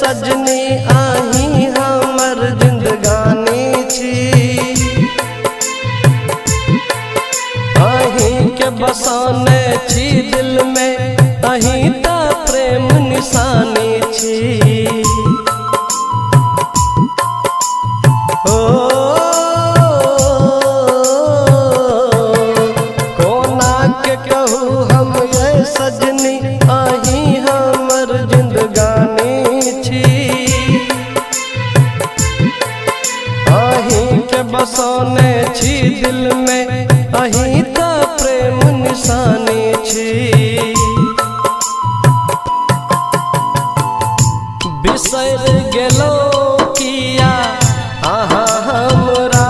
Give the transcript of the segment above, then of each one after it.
सजनी आही हमर जिंदगानी छी। आही के बसाने छी दिल में, अही ता प्रेम निशानी छी। ओ कोना के कहू हम ये सजनी आही हमर जिंदगानी छी। आही के बसाने छी दिल में, अही ता प्रेम निशानी छी। बिसर गेलो किया आहा हमरा,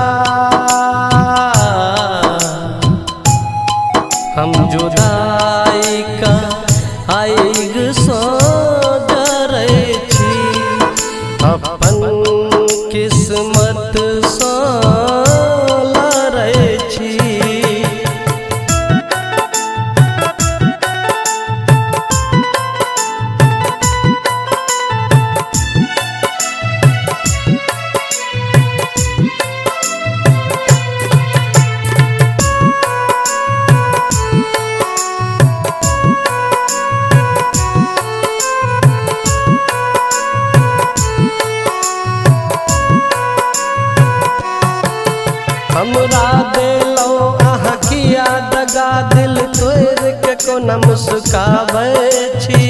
हम जुदाई का आइग सो डरै छी। अपन किस्मत सो लड़ै छी। हमरा दिलो अहाँ किया दगा, दिल तोड़ के कोना मुस्काबै छी।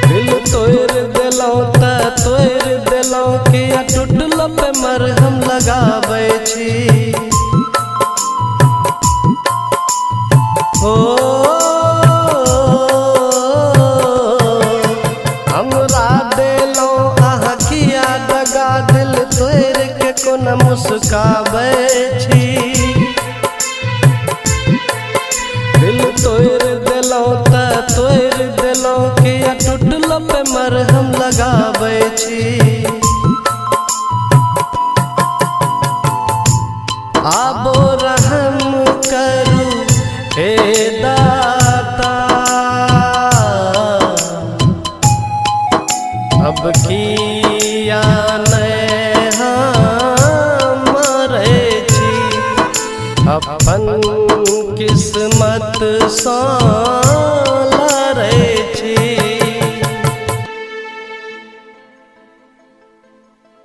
दिल तोड़ दिलो त तोड़ दिलो, किया टूटलो पे मरहम लगाबै छी। हो हमरा दिलो अहाँ किया दगा, दिल तोड़ के कोना मुस्काबै छी। दिल तोड़ दिलो त तोड़ दिलो, किया टूटलो पे मरहम लगाबै छी। आबो रहम करू हे दाता, अब किया मरे छी। अपन किस्मत सा